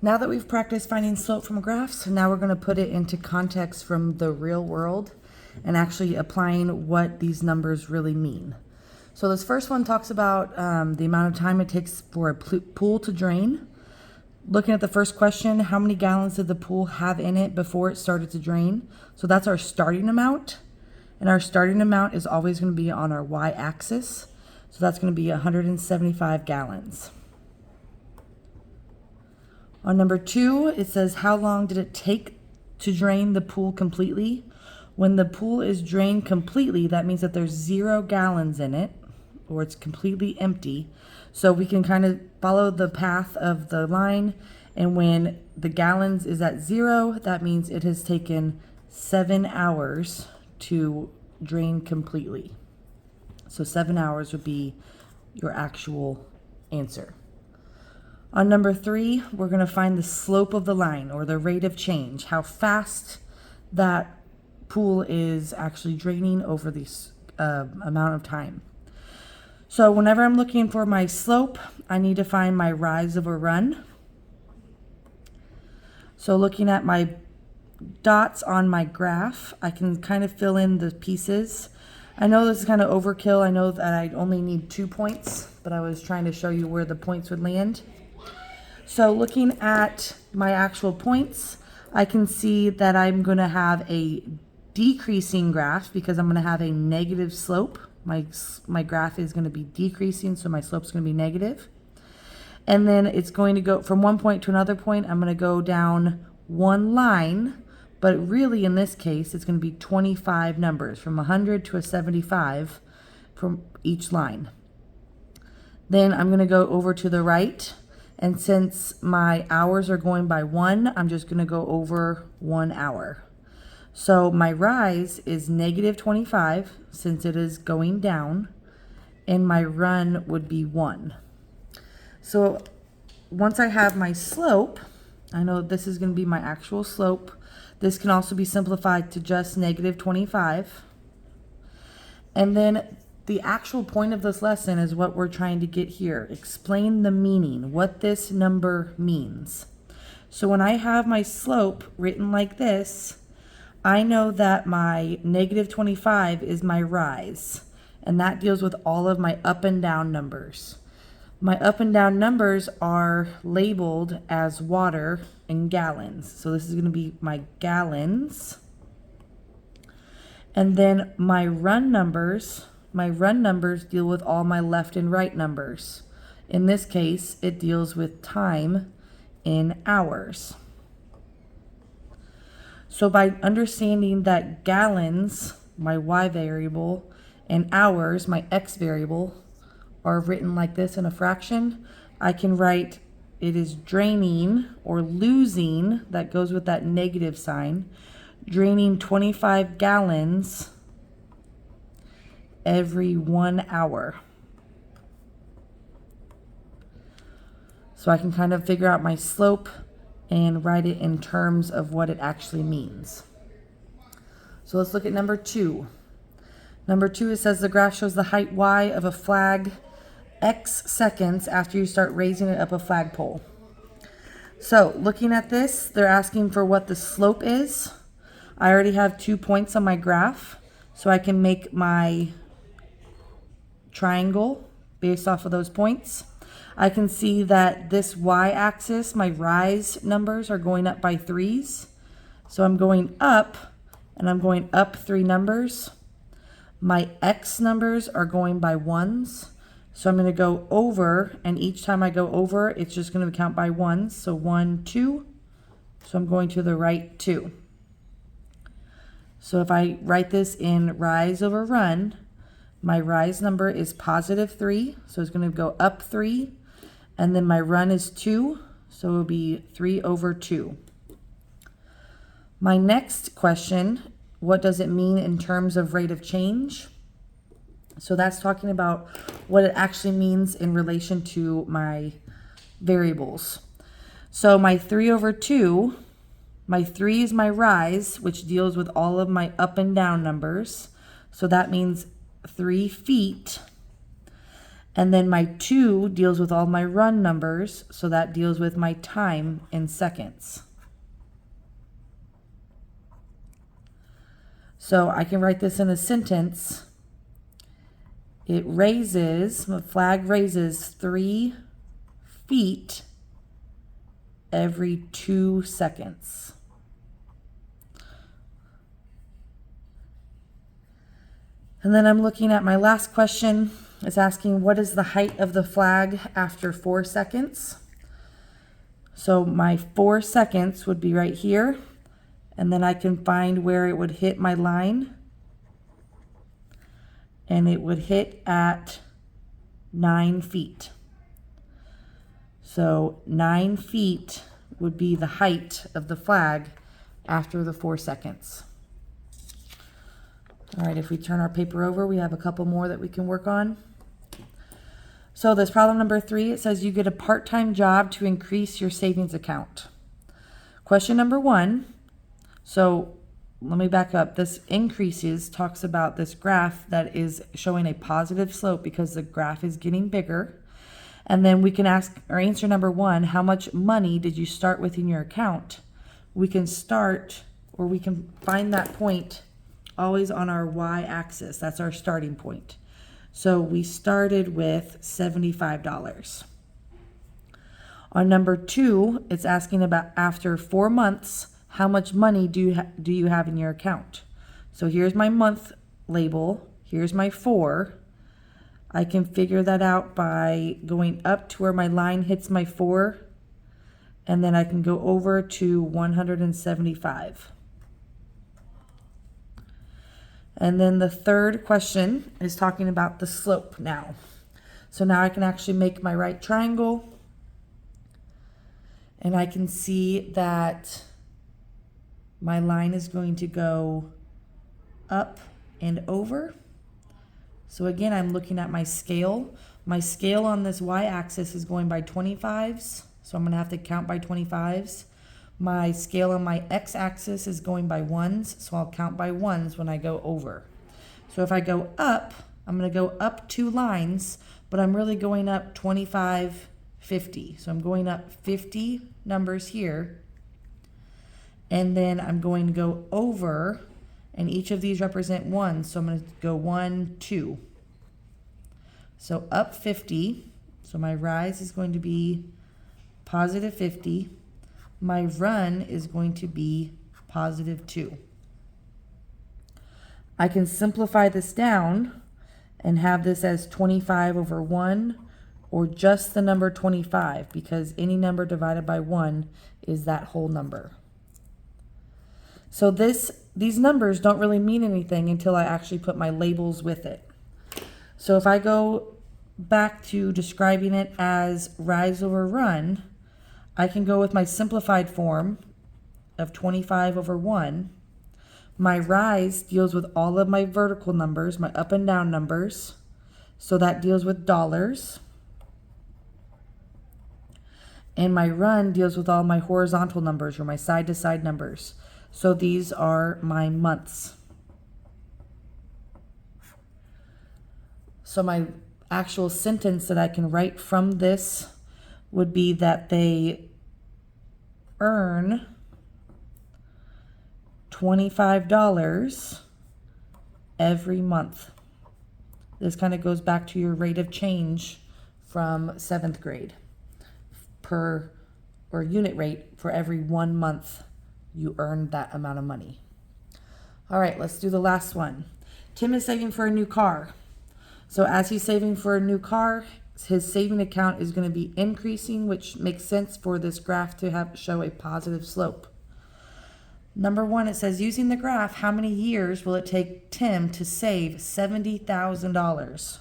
Now that we've practiced finding slope from graphs, now we're going to put it into context from the real world and actually applying what these numbers really mean. So this first one talks about the amount of time it takes for a pool to drain. Looking at the first question, how many gallons did the pool have in it before it started to drain? So that's our starting amount. And our starting amount is always going to be on our y-axis. So that's going to be 175 gallons. On number 2, it says, how long did it take to drain the pool completely? When the pool is drained completely, that means that there's 0 gallons in it, or it's completely empty. So we can kind of follow the path of the line, and when the gallons is at 0, that means it has taken 7 hours to drain completely. So 7 hours would be your actual answer. On number 3, we're going to find the slope of the line, or the rate of change, how fast that pool is actually draining over this amount of time. So whenever I'm looking for my slope, I need to find my rise over run. So looking at my dots on my graph, I can kind of fill in the pieces. I know this is kind of overkill. I know that I only need 2 points, but I was trying to show you where the points would land. So looking at my actual points, I can see that I'm going to have a decreasing graph because I'm going to have a negative slope. My graph is going to be decreasing, so my slope is going to be negative. And then it's going to go from one point to another point. I'm going to go down one line, but really in this case, it's going to be 25 numbers from 100 to a 75 from each line. Then I'm going to go over to the right. And since my hours are going by 1, I'm just going to go over 1 hour. So my rise is negative 25 since it is going down, and my run would be 1. So once I have my slope, I know this is going to be my actual slope. This can also be simplified to just negative 25. And then the actual point of this lesson is what we're trying to get here. Explain the meaning, what this number means. So when I have my slope written like this, I know that my negative 25 is my rise, and that deals with all of my up and down numbers. My up and down numbers are labeled as water in gallons. So this is going to be my gallons. And then my run numbers deal with all my left and right numbers. In this case, it deals with time in hours. So by understanding that gallons, my y variable, and hours, my x variable, are written like this in a fraction, I can write it is draining or losing, that goes with that negative sign, draining 25 gallons every 1 hour. So I can kind of figure out my slope and write it in terms of what it actually means. So let's look at number 2. Number 2, it says the graph shows the height y of a flag x seconds after you start raising it up a flagpole. So looking at this, they're asking for what the slope is. I already have 2 points on my graph, so I can make my triangle based off of those points. I can see that this y-axis, my rise numbers are going up by 3s. So I'm going up, and I'm going up 3 numbers. My x numbers are going by 1s. So I'm going to go over, and each time I go over, it's just going to count by 1s. So 1, 2. So I'm going to the right 2. So if I write this in rise over run, my rise number is positive 3. So it's going to go up 3. And then my run is 2. So it will be 3 over 2. My next question, what does it mean in terms of rate of change? So that's talking about what it actually means in relation to my variables. So my 3 over 2, my 3 is my rise, which deals with all of my up and down numbers. So that means 3 feet. And then my 2 deals with all my run numbers, so that deals with my time in seconds. So I can write this in a sentence. The flag raises 3 feet every 2 seconds. And then I'm looking at my last question. It's asking, what is the height of the flag after 4 seconds? So my 4 seconds would be right here. And then I can find where it would hit my line. And it would hit at 9 feet. So 9 feet would be the height of the flag after the 4 seconds. All right, if we turn our paper over, we have a couple more that we can work on. So this problem number 3, it says you get a part-time job to increase your savings account. Question number 1, so let me back up. This increases talks about this graph that is showing a positive slope because the graph is getting bigger. And then we can ask or answer number 1, how much money did you start with in your account? We can start, or we can find that point always on our y-axis. That's our starting point. So we started with $75. On number 2, it's asking about after 4 months, how much money do you have in your account? So here's my month label. Here's my 4. I can figure that out by going up to where my line hits my 4, and then I can go over to 175. And then the third question is talking about the slope now. So now I can actually make my right triangle, and I can see that my line is going to go up and over. So again, I'm looking at my scale. My scale on this y-axis is going by 25s, so I'm going to have to count by 25s. My scale on my x-axis is going by 1s, so I'll count by 1s when I go over. So if I go up, I'm going to go up 2 lines, but I'm really going up 25, 50. So I'm going up 50 numbers here, and then I'm going to go over, and each of these represent 1, so I'm going to go 1, 2. So up 50, so my rise is going to be positive 50. My run is going to be positive 2. I can simplify this down and have this as 25 over 1, or just the number 25, because any number divided by 1 is that whole number. So these numbers don't really mean anything until I actually put my labels with it. So if I go back to describing it as rise over run, I can go with my simplified form of 25 over 1. My rise deals with all of my vertical numbers, my up and down numbers. So that deals with dollars. And my run deals with all my horizontal numbers, or my side-to-side numbers. So these are my months. So my actual sentence that I can write from this would be that they earn $25 every month. This kind of goes back to your rate of change from 7th grade or unit rate for every 1 month you earn that amount of money. All right, let's do the last one. Tim is saving for a new car. So as he's saving for a new car, his saving account is going to be increasing, which makes sense for this graph to show a positive slope. Number 1, it says, using the graph, how many years will it take Tim to save $70,000?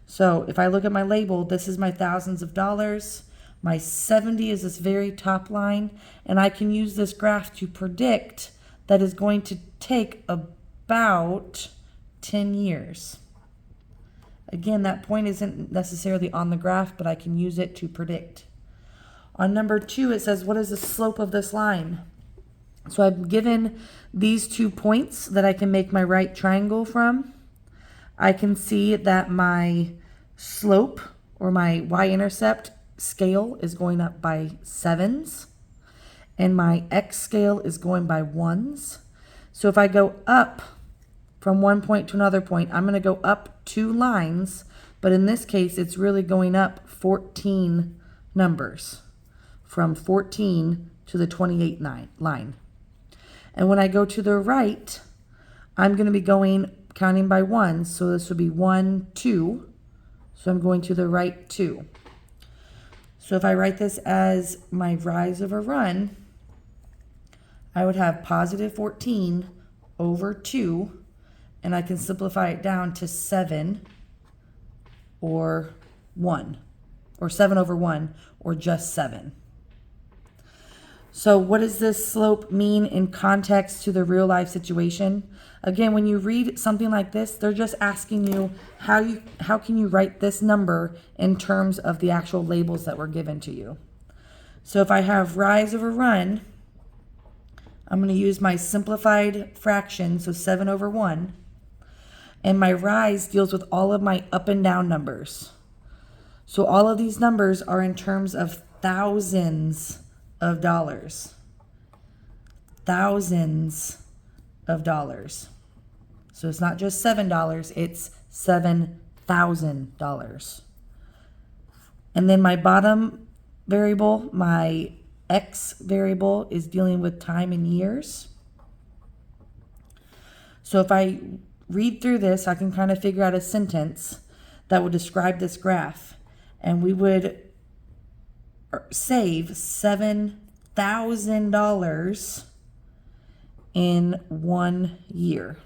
So if I look at my label, this is my thousands of dollars. My 70 is this very top line, and I can use this graph to predict that is going to take about 10 years. Again, that point isn't necessarily on the graph, but I can use it to predict. On number 2, it says, what is the slope of this line? So I've given these 2 points that I can make my right triangle from. I can see that my slope or my y-intercept scale is going up by 7s, and my x scale is going by 1s. So if I go up from one point to another point, I'm going to go up 2 lines, but in this case, it's really going up 14 numbers, from 14 to the 28 line. And when I go to the right, I'm going to be counting by 1s, so this would be 1, 2. So I'm going to the right 2. So if I write this as my rise of a run, I would have positive 14 over 2, and I can simplify it down to 7 or 1, or 7 over 1, or just 7. So what does this slope mean in context to the real life situation? Again, when you read something like this, they're just asking you how can you write this number in terms of the actual labels that were given to you. So if I have rise over run, I'm going to use my simplified fraction, so 7 over 1. And my rise deals with all of my up and down numbers. So all of these numbers are in terms of thousands of dollars. Thousands of dollars. So it's not just $7, it's $7,000. And then my bottom variable, my X variable, is dealing with time in years. So if I read through this, I can kind of figure out a sentence that would describe this graph. And we would save $7,000 in 1 year.